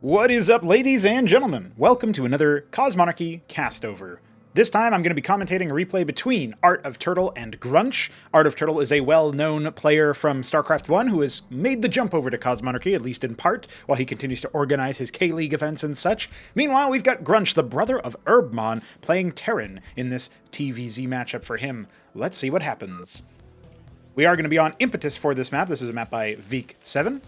What is up, ladies and gentlemen? Welcome to another Cosmonarchy castover. This time I'm going to be commentating a replay between Art of Turtle and Grunch. Art of Turtle is a well-known player from Starcraft 1 who has made the jump over to Cosmonarchy, at least in part, while he continues to organize his K-League events and such. Meanwhile, we've got Grunch, the brother of Herbmon, playing Terran in this TVZ matchup for him. Let's see what happens. We are going to be on Impetus for this map. This is a map by Veek7.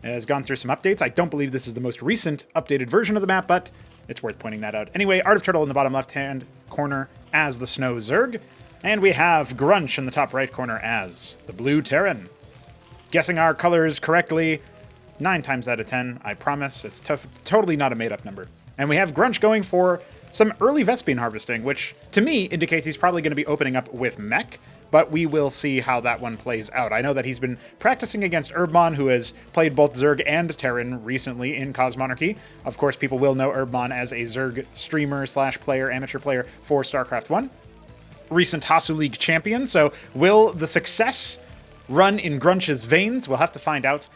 It has gone through some updates. I don't believe this is the most recent updated version of the map, but it's worth pointing that out. Anyway, Art of Turtle in the bottom left-hand corner as the Snow Zerg, and we have Grunch in the top right corner as the Blue Terran. Guessing our colors correctly 9 times out of 10, I promise. It's totally not a made-up number. And we have Grunch going for some early Vespene harvesting, which to me indicates he's probably going to be opening up with Mech, but we will see how that one plays out. I know that he's been practicing against Herbmon, who has played both Zerg and Terran recently in Cosmonarchy. Of course, people will know Herbmon as a Zerg streamer slash player, amateur player for StarCraft 1. Recent Hasu League champion, so will the success run in Grunch's veins? We'll have to find out.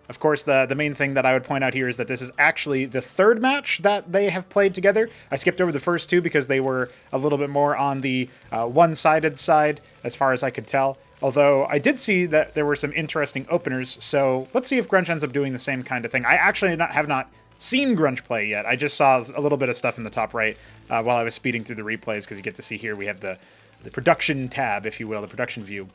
Of course, the main thing that I would point out here is that this is actually the third match that they have played together. I skipped over the first two because they were a little bit more on the one-sided side, as far as I could tell. Although I did see that there were some interesting openers, so let's see if Grunch ends up doing the same kind of thing. I actually have not seen Grunch play yet. I just saw a little bit of stuff in the top right while I was speeding through the replays, because you get to see here we have the production tab, if you will, the production view.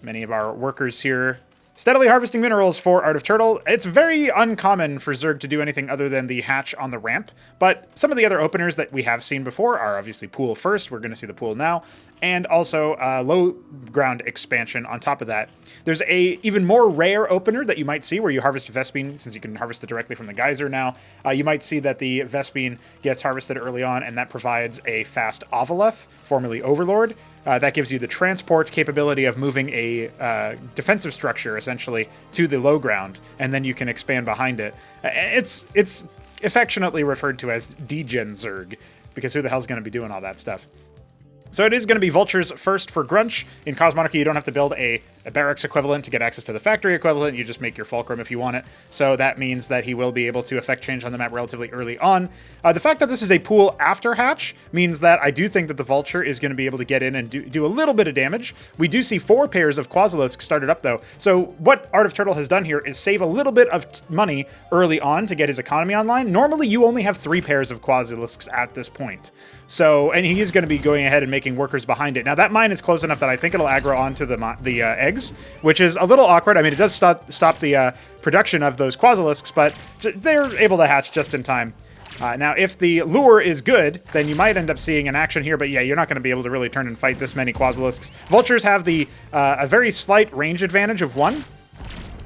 Many of our workers here steadily harvesting minerals for Art of Turtle. It's very uncommon for Zerg to do anything other than the hatch on the ramp, but some of the other openers that we have seen before are obviously pool first. We're going to see the pool now, and also low ground expansion on top of that. There's a even more rare opener that you might see where you harvest Vespene, since you can harvest it directly from the geyser now. You might see that the Vespene gets harvested early on, and that provides a fast Ovaleth, formerly Overlord. That gives you the transport capability of moving a defensive structure, essentially, to the low ground, and then you can expand behind it. It's affectionately referred to as Degen Zerg, because who the hell's going to be doing all that stuff? So it is going to be Vultures first for Grunch. In Cosmonarchy, you don't have to build a barracks equivalent to get access to the factory equivalent. You just make your Fulcrum if you want it. So that means that he will be able to effect change on the map relatively early on. The fact that this is a pool after hatch means that I do think that the Vulture is going to be able to get in and do a little bit of damage. We do see 4 pairs of Quasilisks started up, though. So what Art of Turtle has done here is save a little bit of money early on to get his economy online. Normally, you only have 3 pairs of Quasilisks at this point. So, and he is going to be going ahead and making workers behind it. Now, that mine is close enough that I think it'll aggro onto the eggs, which is a little awkward. I mean, it does stop the production of those Quasilisks, but they're able to hatch just in time. Now, if the lure is good, then you might end up seeing an action here, but yeah, you're not going to be able to really turn and fight this many Quasilisks. Vultures have the a very slight range advantage of 1,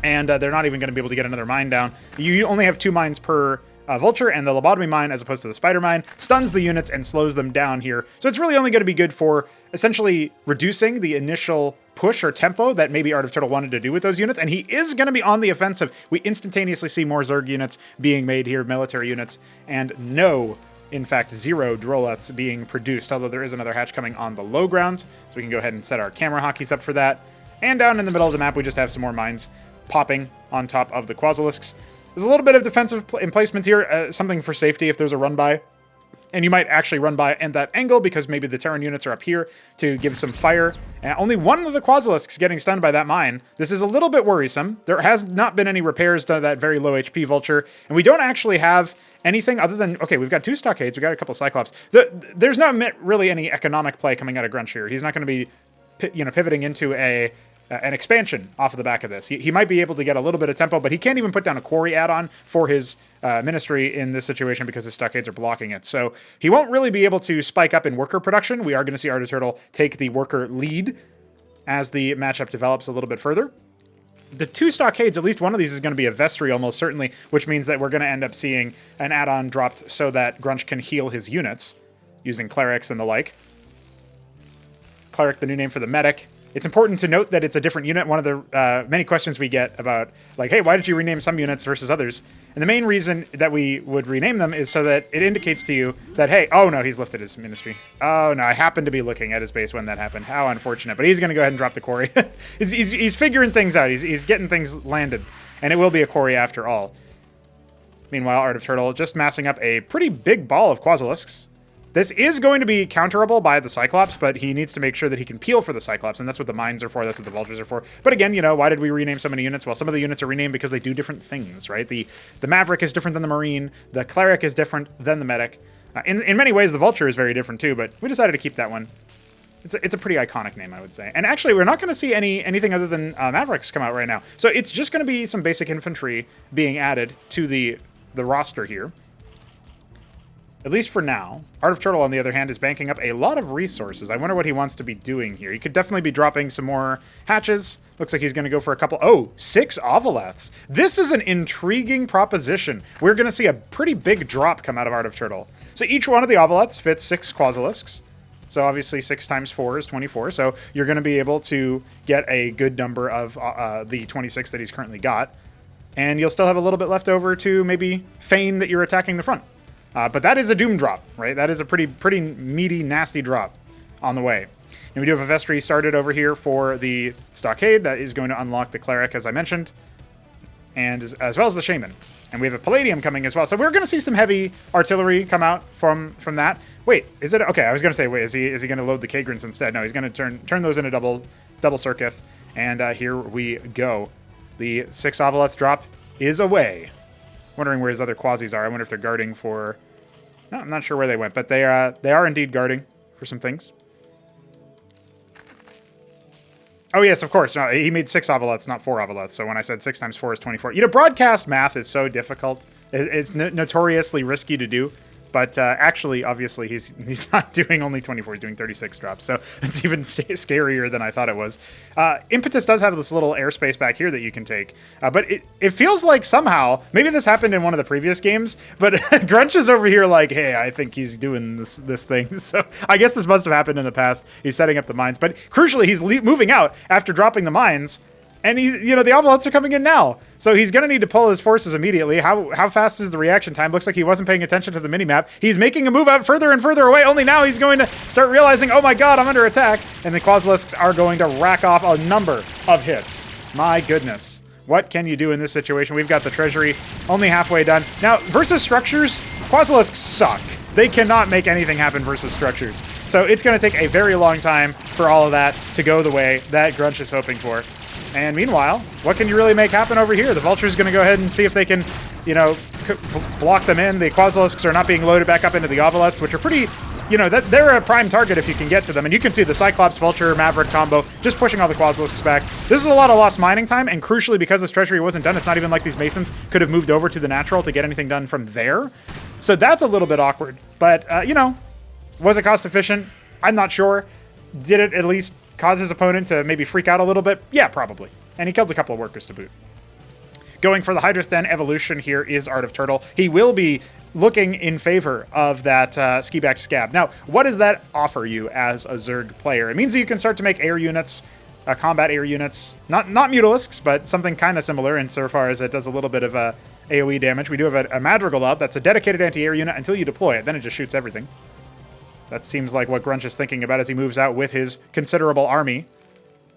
and they're not even going to be able to get another mine down. You only have 2 mines per Vulture, and the Lobotomy Mine, as opposed to the Spider Mine, stuns the units and slows them down here. So it's really only going to be good for essentially reducing the initial push or tempo that maybe Art of Turtle wanted to do with those units, and he is going to be on the offensive. We instantaneously see more Zerg units being made here, military units, and in fact, 0 Droleths being produced, although there is another hatch coming on the low ground, so we can go ahead and set our camera hockeys up for that. And down in the middle of the map, we just have some more mines popping on top of the Quasilisks. There's a little bit of defensive emplacements here, something for safety if there's a run-by. And you might actually run by at that angle because maybe the Terran units are up here to give some fire. And only 1 of the Quasilisks getting stunned by that mine. This is a little bit worrisome. There has not been any repairs to that very low HP Vulture. And we don't actually have anything other than, okay, we've got 2 Stockades, we've got a couple Cyclops. There's not really any economic play coming out of Grunch here. He's not going to be pivoting into an expansion off of the back of this. He might be able to get a little bit of tempo, but he can't even put down a quarry add-on for his ministry in this situation because his stockades are blocking it. So he won't really be able to spike up in worker production. We are going to see Art of Turtle take the worker lead as the matchup develops a little bit further. The 2 stockades, at least one of these is going to be a vestry almost certainly, which means that we're going to end up seeing an add-on dropped so that Grunch can heal his units using clerics and the like. Cleric, the new name for the medic. It's important to note that it's a different unit. One of the many questions we get about, like, hey, why did you rename some units versus others? And the main reason that we would rename them is so that it indicates to you that, hey, oh no, he's lifted his ministry. Oh no, I happened to be looking at his base when that happened. How unfortunate. But he's going to go ahead and drop the quarry. he's figuring things out. He's getting things landed. and it will be a quarry after all. Meanwhile, Art of Turtle just massing up a pretty big ball of Quasilisks. This is going to be counterable by the Cyclops, but he needs to make sure that he can peel for the Cyclops, and that's what the mines are for, that's what the vultures are for. But again, you know, why did we rename so many units? Well, some of the units are renamed because they do different things, right? The Maverick is different than the Marine, the Cleric is different than the Medic. In many ways, the Vulture is very different too, but we decided to keep that one. It's a pretty iconic name, I would say. And actually, we're not going to see anything other than Mavericks come out right now. So it's just going to be some basic infantry being added to the roster here. At least for now. Art of Turtle, on the other hand, is banking up a lot of resources. I wonder what he wants to be doing here. He could definitely be dropping some more hatches. Looks like he's going to go for a couple... Oh, 6 Ovoleths. This is an intriguing proposition. We're going to see a pretty big drop come out of Art of Turtle. So each one of the Ovoleths fits 6 Quasilisks. So obviously 6 times 4 is 24. So you're going to be able to get a good number of the 26 that he's currently got. And you'll still have a little bit left over to maybe feign that you're attacking the front. But that is a doom drop, right? That is a pretty meaty, nasty drop on the way. And we do have a vestry started over here for the stockade that is going to unlock the cleric, as I mentioned, and as well as the shaman. And we have a palladium coming as well. So we're going to see some heavy artillery come out from that. Wait, is it okay? I was going to say, wait, is he going to load the Kagrins instead? No, he's going to turn those into double circuit. And here we go. The 6 Ovoleth drop is away. Wondering where his other quasis are. I wonder if they're guarding for... No, I'm not sure where they went, but they are indeed guarding for some things. Oh, yes, of course. No, he made 6 Ovoleths, not 4 Ovoleths. So when I said 6 times 4 is 24. You know, broadcast math is so difficult. It's notoriously risky to do. But actually, obviously, he's not doing only 24. He's doing 36 drops. So it's even scarier than I thought it was. Impetus does have this little airspace back here that you can take. But it feels like somehow, maybe this happened in one of the previous games, but Grunch is over here like, hey, I think he's doing this thing. So I guess this must have happened in the past. He's setting up the mines. But crucially, he's moving out after dropping the mines. And the Ovoleths are coming in now. So he's going to need to pull his forces immediately. How fast is the reaction time? Looks like he wasn't paying attention to the minimap. He's making a move out further and further away. Only now he's going to start realizing, oh my god, I'm under attack. And the Quasilisks are going to rack off a number of hits. My goodness. What can you do in this situation? We've got the treasury only halfway done. Now, versus structures, Quasilisks suck. They cannot make anything happen versus structures. So it's going to take a very long time for all of that to go the way that Grunch is hoping for. And meanwhile, what can you really make happen over here? The Vulture's going to go ahead and see if they can, block them in. The Quasilisks are not being loaded back up into the Ovoleths, which are pretty, they're a prime target if you can get to them. And you can see the Cyclops, Vulture, Maverick combo just pushing all the Quasilisks back. This is a lot of lost mining time, and crucially, because this treasury wasn't done, it's not even like these Masons could have moved over to the natural to get anything done from there. So that's a little bit awkward. But, was it cost efficient? I'm not sure. Did it at least cause his opponent to maybe freak out a little bit? Yeah, probably. And he killed a couple of workers to boot. Going for the Hydrus Den evolution here is Art of Turtle. He will be looking in favor of that ski-backed scab. Now, what does that offer you as a Zerg player? It means that you can start to make air units, combat air units. Not Mutalisks, but something kind of similar insofar as it does a little bit of AoE damage. We do have a Madrigal out that's a dedicated anti-air unit until you deploy it. Then it just shoots everything. That seems like what Grunch is thinking about as he moves out with his considerable army.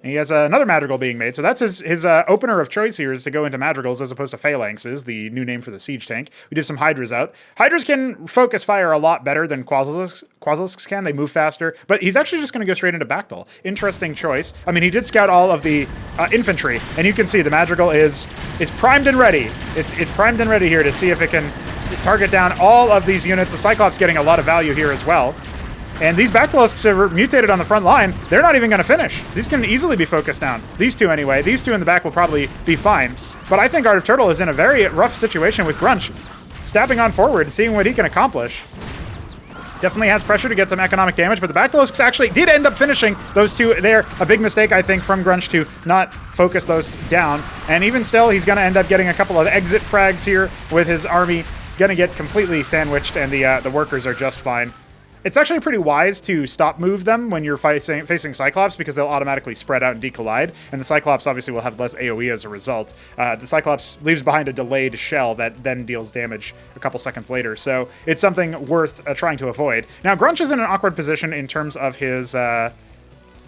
And he has another Madrigal being made, so that's his opener of choice here is to go into Madrigals as opposed to Phalanxes, the new name for the siege tank. We do have some Hydras out. Hydras can focus fire a lot better than Quasilisks can. They move faster, but he's actually just going to go straight into Bactyl. Interesting choice. I mean, he did scout all of the infantry, and you can see the Madrigal is primed and ready. It's primed and ready here to see if it can target down all of these units. The Cyclops getting a lot of value here as well. And these Bactylisks are mutated on the front line. They're not even going to finish. These can easily be focused down. These two anyway. These two in the back will probably be fine. But I think Art of Turtle is in a very rough situation with Grunch. Stabbing on forward and seeing what he can accomplish. Definitely has pressure to get some economic damage, but the Bactylisks actually did end up finishing those two there. A big mistake, I think, from Grunch to not focus those down. And even still, he's going to end up getting a couple of exit frags here with his army. Going to get completely sandwiched, and the workers are just fine. It's actually pretty wise to stop move them when you're facing Cyclops because they'll automatically spread out and decollide, and the Cyclops obviously will have less AoE as a result. The Cyclops leaves behind a delayed shell that then deals damage a couple seconds later, so it's something worth trying to avoid. Now, Grunch is in an awkward position in terms of his... oh,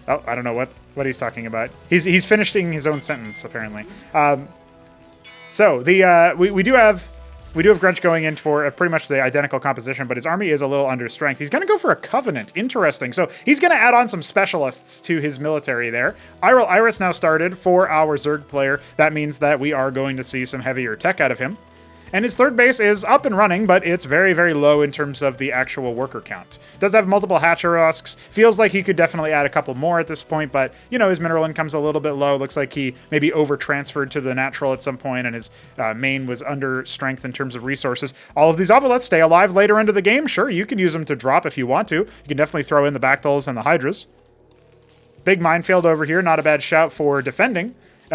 I don't know what he's talking about. He's finishing his own sentence, apparently. So the we do have Grunch going in for pretty much the identical composition, but his army is a little under strength. He's going to go for a Covenant. Interesting. So he's going to add on some specialists to his military there. Iris now started for our Zerg player. That means that we are going to see some heavier tech out of him. And his third base is up and running, but it's very, very low in terms of the actual worker count. Does have multiple Hatcherosks. Feels like he could definitely add a couple more at this point, but, you know, his mineral income's a little bit low. Looks like he maybe over-transferred to the natural at some point, and his main was under strength in terms of resources. All of these Ovolets stay alive later into the game. Sure, you can use them to drop if you want to. You can definitely throw in the Bactals and the Hydras. Big minefield over here. Not a bad shout for defending.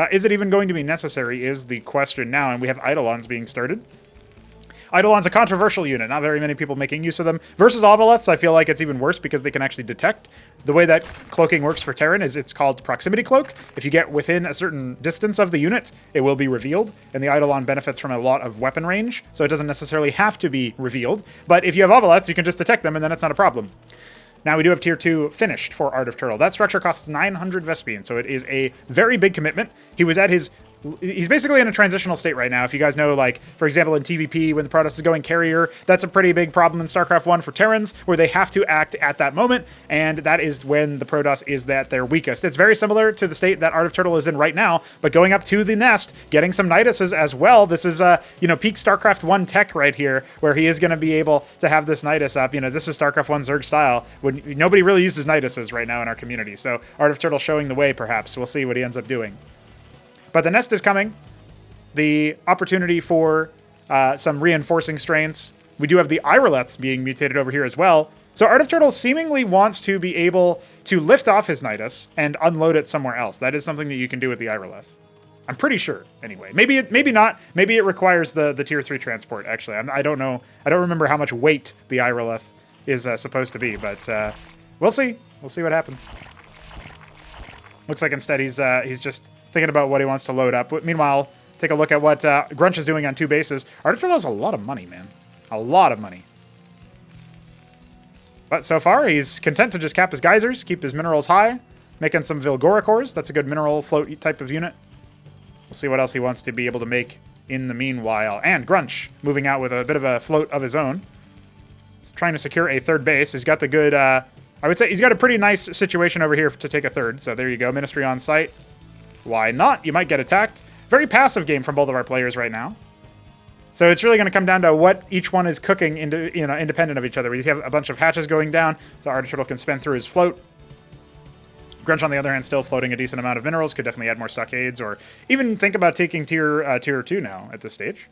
Is it even going to be necessary is the question now, and we have Eidolons being started. Eidolon's a controversial unit. Not very many people making use of them. Versus Ovolets, I feel like it's even worse because they can actually detect. The way that cloaking works for Terran is it's called Proximity Cloak. If you get within a certain distance of the unit, it will be revealed, and the Eidolon benefits from a lot of weapon range, so it doesn't necessarily have to be revealed. But if you have Ovolets, you can just detect them, and then it's not a problem. Now we do have Tier 2 finished for Art of Turtle. That structure costs 900 Vespene, so it is a very big commitment. He was at his... He's basically in a transitional state right now. If you guys know, like, for example, in TVP, when the Protoss is going carrier, that's a pretty big problem in StarCraft 1 for Terrans, where they have to act at that moment, and that is when the Protoss is at their weakest. It's very similar to the state that Art of Turtle is in right now, but going up to the nest, getting some Nyduses as well. This is, you know, peak StarCraft 1 tech right here, where he is going to be able to have this Nydus up. You know, this is StarCraft 1 Zerg style, when nobody really uses Nyduses right now in our community, so Art of Turtle showing the way, perhaps. We'll see what he ends up doing. But the nest is coming. The opportunity for some reinforcing strains. We do have the Iroleths being mutated over here as well. So Art of Turtle seemingly wants to be able to lift off his Nydus and unload it somewhere else. That is something that you can do with the Iroleth. I'm pretty sure, anyway. Maybe not. Maybe it requires the Tier 3 transport, actually. I don't know. I don't remember how much weight the Iroleth is supposed to be, but we'll see. We'll see what happens. Looks like instead he's just thinking about what he wants to load up. Meanwhile, take a look at what Grunch is doing on 2 bases. Art of Turtle has a lot of money, man. A lot of money. But so far, he's content to just cap his geysers, keep his minerals high, making some Vilgoricores. That's a good mineral float type of unit. We'll see what else he wants to be able to make in the meanwhile. And Grunch moving out with a bit of a float of his own. He's trying to secure a third base. He's got the good... I would say he's got a pretty nice situation over here to take a third. So there you go. Ministry on site. Why not? You might get attacked. Very passive game from both of our players right now. So it's really going to come down to what each one is cooking into, you know, independent of each other. We have a bunch of hatches going down, so Art of Turtle can spend through his float. Grunch, on the other hand, still floating a decent amount of minerals. Could definitely add more stockades, or even think about taking tier 2 now at this stage.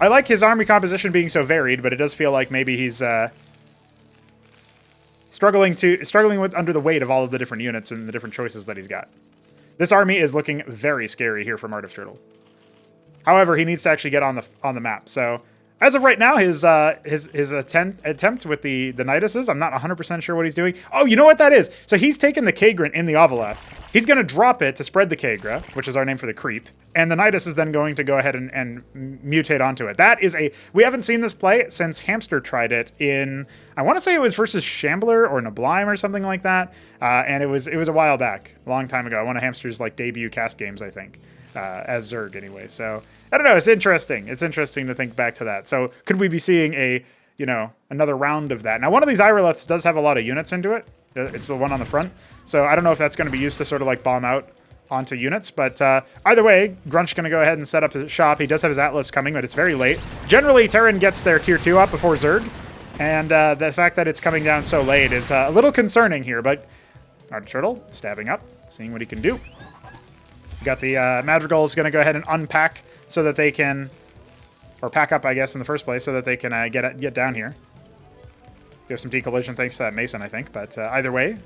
I like his army composition being so varied, but it does feel like maybe he's struggling with under the weight of all of the different units and the different choices that he's got. This army is looking very scary here from Art of Turtle. However, he needs to actually get on the map. So, as of right now, his attempt with the Nyduses, I'm not 100% sure what he's doing. Oh, you know what that is? So he's taken the Kagrant in the Ovoleth. He's going to drop it to spread the Kagra, which is our name for the creep. And the Nydus is then going to go ahead and mutate onto it. That is we haven't seen this play since Hamster tried it in, I want to say it was versus Shambler or Nablime or something like that. And it was a while back, a long time ago. One of Hamster's like debut cast games, I think, as Zerg anyway. So I don't know. It's interesting. It's interesting to think back to that. So could we be seeing another round of that? Now, one of these Iroleths does have a lot of units into it. It's the one on the front. So I don't know if that's going to be used to sort of like bomb out onto units. But either way, Grunch going to go ahead and set up his shop. He does have his Atlas coming, but it's very late. Generally, Terran gets their tier 2 up before Zerg. And the fact that it's coming down so late is a little concerning here. But Art of Turtle stabbing up, seeing what he can do. Got the Madrigal's going to go ahead and unpack so that they can, or pack up, I guess, in the first place, so that they can get down here. Do have some decollision thanks to that Mason, I think. But either way,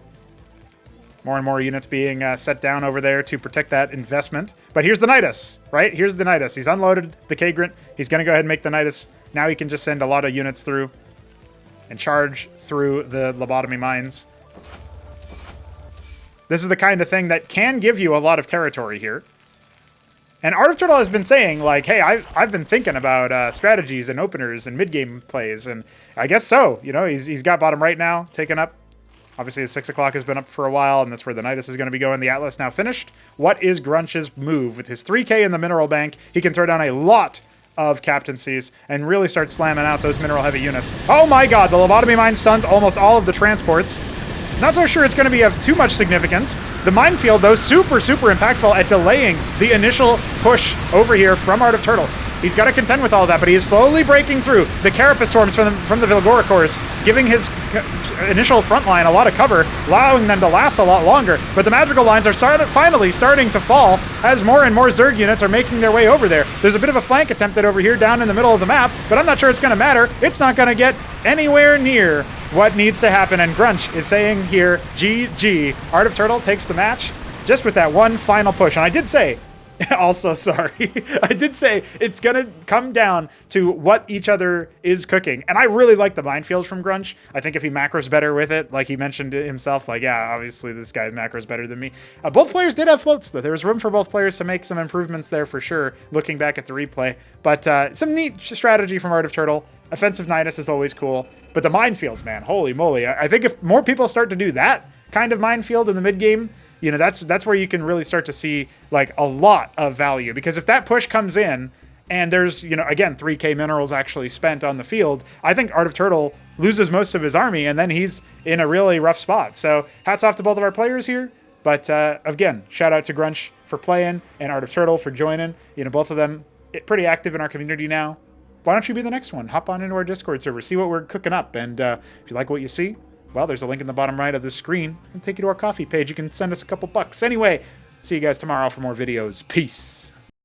more and more units being set down over there to protect that investment. But here's the Nydus, right? Here's the Nydus. He's unloaded the Kagrant. He's going to go ahead and make the Nydus. Now he can just send a lot of units through and charge through the lobotomy mines. This is the kind of thing that can give you a lot of territory here. And Art of Turtle has been saying, like, hey, I've been thinking about strategies and openers and mid-game plays, and I guess so. You know, he's got bottom right now, taken up. Obviously, the 6 o'clock has been up for a while, and that's where the Nydus is going to be going. The Atlas now finished. What is Grunch's move? With his 3K in the mineral bank, he can throw down a lot of captaincies and really start slamming out those mineral-heavy units. Oh my god, the lobotomy mine stuns almost all of the transports. Not so sure it's going to be of too much significance. The minefield, though, super impactful at delaying the initial push over here from Art of Turtle. He's got to contend with all of that, but he is slowly breaking through. The Carapace Storms from the Vilgoricors, giving his initial front line a lot of cover, allowing them to last a lot longer. But the magical lines are finally starting to fall as more and more Zerg units are making their way over there. There's a bit of a flank attempted over here down in the middle of the map, but I'm not sure it's going to matter. It's not going to get anywhere near what needs to happen, and Grunch is saying here, GG. Art of Turtle takes the match just with that one final push. And I did say, also, sorry, I did say it's going to come down to what each other is cooking. And I really like the minefield from Grunch. I think if he macros better with it, like he mentioned it himself, like, yeah, obviously this guy macros better than me. Both players did have floats, though. There was room for both players to make some improvements there for sure, looking back at the replay. But some neat strategy from Art of Turtle. Offensive Nydus is always cool. But the minefields, man, holy moly. I think if more people start to do that kind of minefield in the mid-game, you know, that's where you can really start to see, like, a lot of value. Because if that push comes in and there's, you know, again, 3K minerals actually spent on the field, I think Art of Turtle loses most of his army, and then he's in a really rough spot. So hats off to both of our players here. But again, shout out to Grunch for playing and Art of Turtle for joining. You know, both of them pretty active in our community now. Why don't you be the next one? Hop on into our Discord server, see what we're cooking up. And if you like what you see, well, there's a link in the bottom right of the screen. It'll take you to our coffee page. You can send us a couple bucks. Anyway, see you guys tomorrow for more videos. Peace.